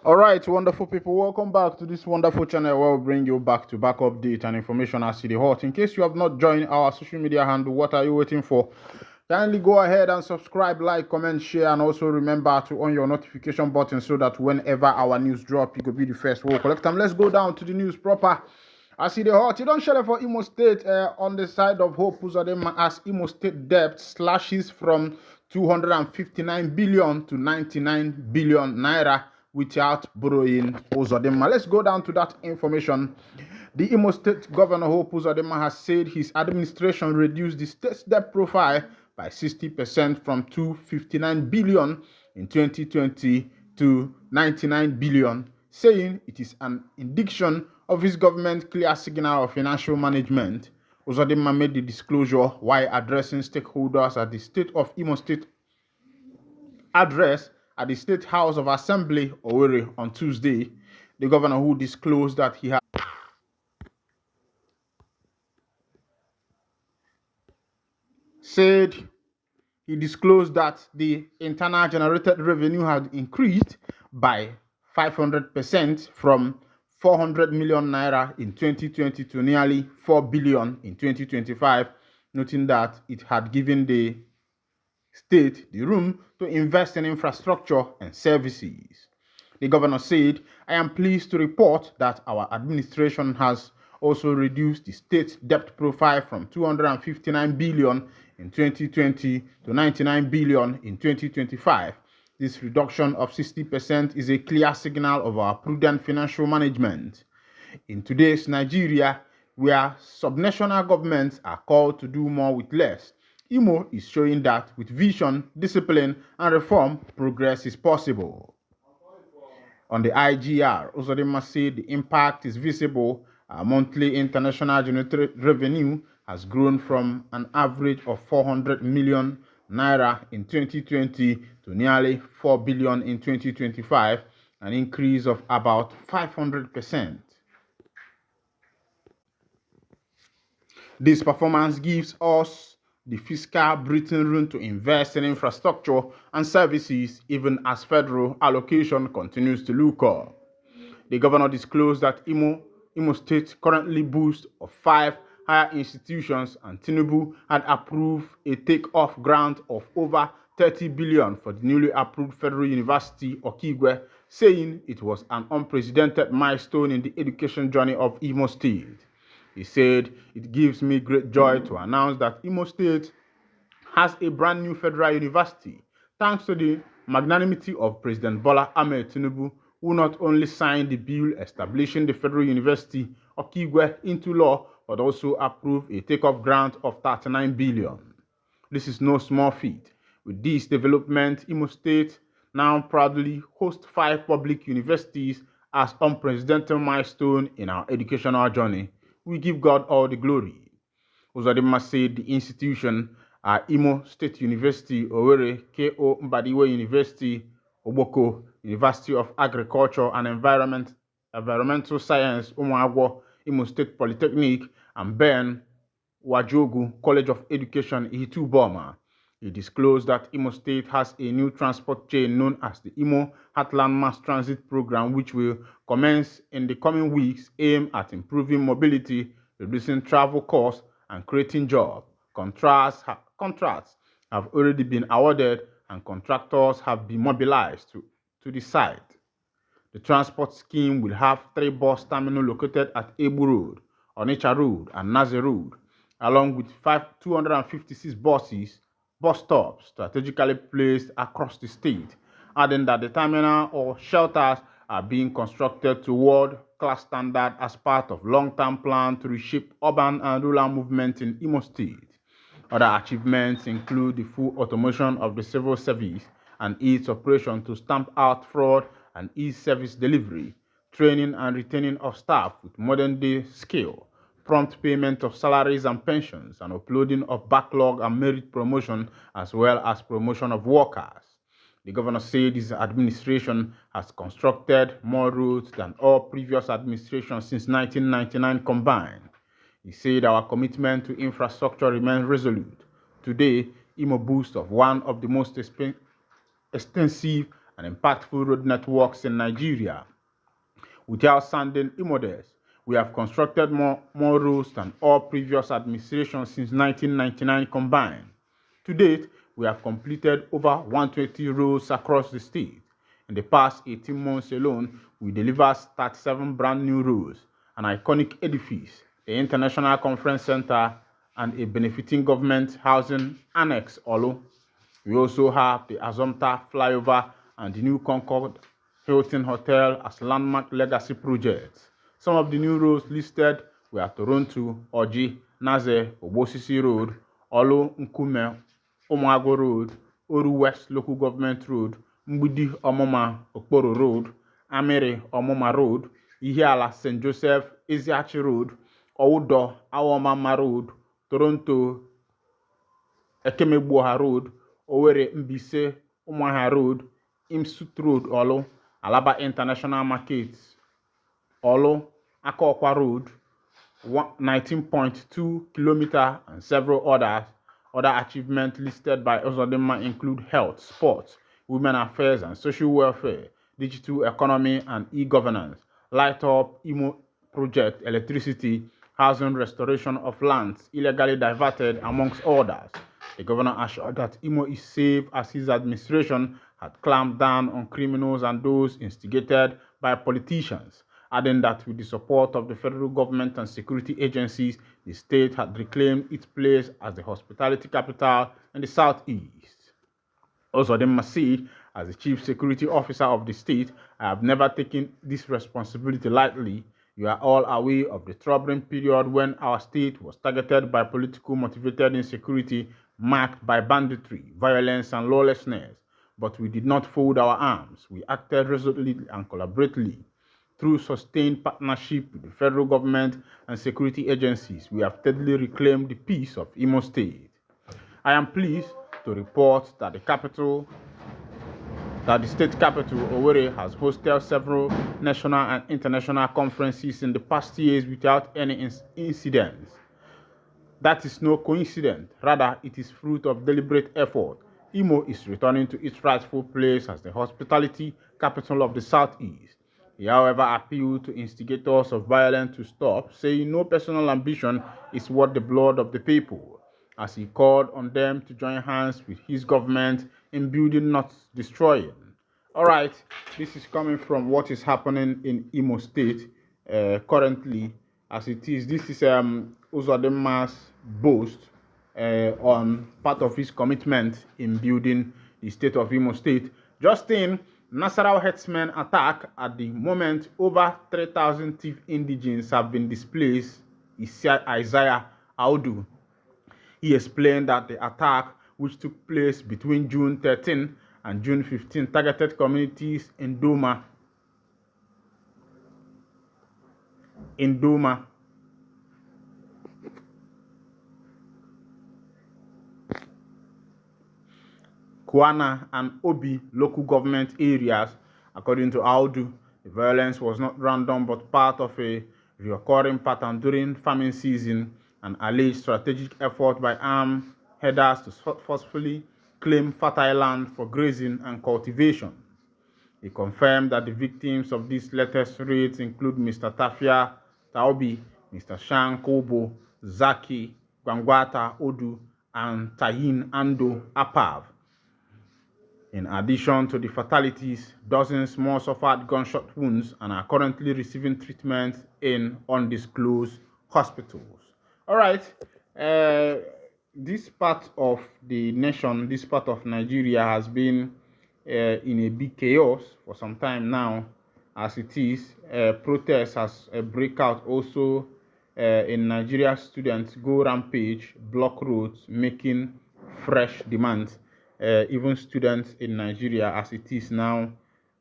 All right, wonderful people, welcome back to this wonderful channel where we bring you back-to-back update and information as it is hot. In case you have not joined our social media handle, what are you waiting for? Kindly go ahead and subscribe, like, comment, share, and also remember to on your notification button so that whenever our news drop, you could be the first. We'll collect them. Let's go down to the news proper. As it is hot, you don't share for Imo State on the side of Hope Uzodimma as Imo State debt slashes from 259 billion to 99 billion naira without borrowing Uzodimma. Let's go down to that information. The Imo State Governor Hope Uzodimma has said his administration reduced the state's debt profile by 60% from 259 billion in 2020 to 99 billion, saying it is an indication of his government's clear signal of financial management. Uzodimma made the disclosure while addressing stakeholders at the State of Imo State address at the State House of Assembly, Owerri, on Tuesday. The governor, who disclosed that he had said he disclosed that the internal generated revenue had increased by 500% from 400 million naira in 2020 to nearly 4 billion in 2025, noting that it had given the state the room to invest in infrastructure and services. The governor said, "I am pleased to report that our administration has also reduced the state's debt profile from 259 billion in 2020 to 99 billion in 2025. This reduction of 60% is a clear signal of our prudent financial management. In today's Nigeria, where subnational governments are called to do more with less, Imo is showing that with vision, discipline, and reform, progress is possible." On the IGR, Uzodimma said the impact is visible. Our monthly international generated revenue has grown from an average of 400 million naira in 2020 to nearly 4 billion in 2025, an increase of about 500%. This performance gives us the fiscal breathing room to invest in infrastructure and services even as federal allocation continues to look up. The governor disclosed that Imo State currently boasts of 5 higher institutions, and Tinubu had approved a take-off grant of over 30 billion for the newly approved Federal University Okigwe, saying it was an unprecedented milestone in the education journey of Imo State. He said, "It gives me great joy to announce that Imo State has a brand new federal university, thanks to the magnanimity of President Bola Ahmed Tinubu, who not only signed the bill establishing the Federal University of Okigwe into law, but also approved a takeoff grant of 39 billion. This is no small feat. With this development, Imo State now proudly hosts 5 public universities as unprecedented milestone in our educational journey. We give God all the glory." Uzodimma said the institution are Imo State University, Owerri, K.O. Mbadiwe University, Oboko, University of Agriculture and Environmental Science, Umuagwo, Imo State Polytechnic, and Ben Wajogu College of Education, Ihituboma. He disclosed that Imo State has a new transport chain known as the Imo Heartland Mass Transit Program, which will commence in the coming weeks, aimed at improving mobility, reducing travel costs, and creating jobs. Contracts have already been awarded, and contractors have been mobilized to the site. The transport scheme will have 3 bus terminals located at Ebu Road, Onitsha Road, and Naze Road, along with 256 bus stops strategically placed across the state, adding that the terminal or shelters are being constructed to world-class standard as part of long-term plan to reshape urban and rural movement in Imo State. Other achievements include the full automation of the civil service and its operation to stamp out fraud and ease service delivery, training and retaining of staff with modern-day skill, prompt payment of salaries and pensions, and uploading of backlog and merit promotion, as well as promotion of workers. The governor said his administration has constructed more roads than all previous administrations since 1999 combined. He said our commitment to infrastructure remains resolute. Today, Imo boasts of one of the most extensive and impactful road networks in Nigeria. Without sounding immodest, we have constructed more roads than all previous administrations since 1999 combined. To date, we have completed over 120 roads across the state. In the past 18 months alone, we delivered 37 brand new roads, an iconic edifice, the International Conference Center, and a benefiting government housing annex, Olu. We also have the Azomta flyover and the new Concord Hilton Hotel as landmark legacy projects. Some of the new roads listed were Toronto, Oji, Naze, Obosisi Road, Olu Nkume, Omago Road, Oru West Local Government Road, Mbudi Omoma Okporo Road, Amiri Omoma Road, Ihiala St. Joseph Eziachi Road, Oudo Awomama Road, Toronto Ekemegboha Road, Owerri Mbise Umuahia Road, Imsut Road Olu, Alaba International Market Olu, Akokwa Road, 19.2 kilometers, and several others. Other achievements listed by Uzodimma include health, sports, women affairs and social welfare, digital economy and e-governance, light up Imo project, electricity, housing restoration of lands illegally diverted, amongst others. The governor assured that Imo is safe as his administration had clamped down on criminals and those instigated by politicians, adding that with the support of the federal government and security agencies, the state had reclaimed its place as the hospitality capital in the southeast. Also, Uzodimma, as the chief security officer of the state, I have never taken this responsibility lightly. You are all aware of the troubling period when our state was targeted by political motivated insecurity marked by banditry, violence, and lawlessness. But we did not fold our arms. We acted resolutely and collaboratively. Through sustained partnership with the federal government and security agencies, we have steadily reclaimed the peace of Imo State. I am pleased to report that the state capital, Owerri, has hosted several national and international conferences in the past years without any incidents. That is no coincidence. Rather, it is fruit of deliberate effort. Imo is returning to its rightful place as the hospitality capital of the Southeast. He, however, appealed to instigators of violence to stop, saying no personal ambition is worth the blood of the people, as he called on them to join hands with his government in building, not destroying. All right, this is coming from what is happening in Imo State currently, as it is. This is Uzodimma's boast on part of his commitment in building the state of Imo State. Just in Nasarawa herdsmen attack, at the moment, over 3,000 thief indigenes have been displaced, Isaiah Audu. He explained that the attack, which took place between June 13 and June 15, targeted communities in Doma, Kuana, and Obi local government areas. According to Audu, the violence was not random but part of a recurring pattern during farming season, an alleged strategic effort by armed herders to forcefully claim fertile land for grazing and cultivation. He confirmed that the victims of these latest raids include Mr. Tafia Taobi, Mr. Shan Kobo, Zaki, Gwangwata Odu, and Tahin Ando Apav. In addition to the fatalities, dozens more suffered gunshot wounds and are currently receiving treatment in undisclosed hospitals. All right, this part of the nation, this part of Nigeria has been in a big chaos for some time now, as it is. Protests has a breakout also in Nigeria. Students go rampage, block roads, making fresh demands. Even students in Nigeria, as it is now,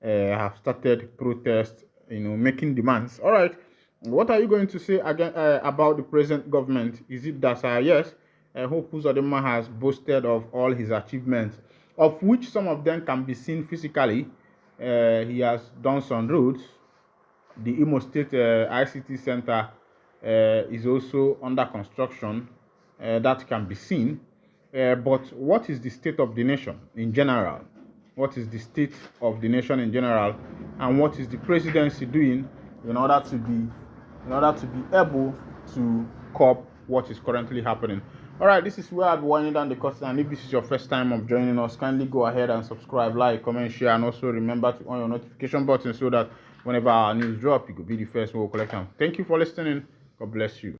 have started protests, making demands. All right, what are you going to say again about the present government? Is it that yes, Hope Uzodimma has boasted of all his achievements, of which some of them can be seen physically? He has done some roads. The Imo State ICT Center is also under construction. That can be seen. But what is the state of the nation in general? what is the state of the nation in general, and what is the presidency doing in order to be able to cope what is currently happening. All right, this is where I'll be winding down the course, and if this is your first time of joining us, kindly go ahead and subscribe, like, comment, share, and also remember to on your notification button so that whenever our news drop, you could be the first one to collect them. Thank you for listening. God bless you.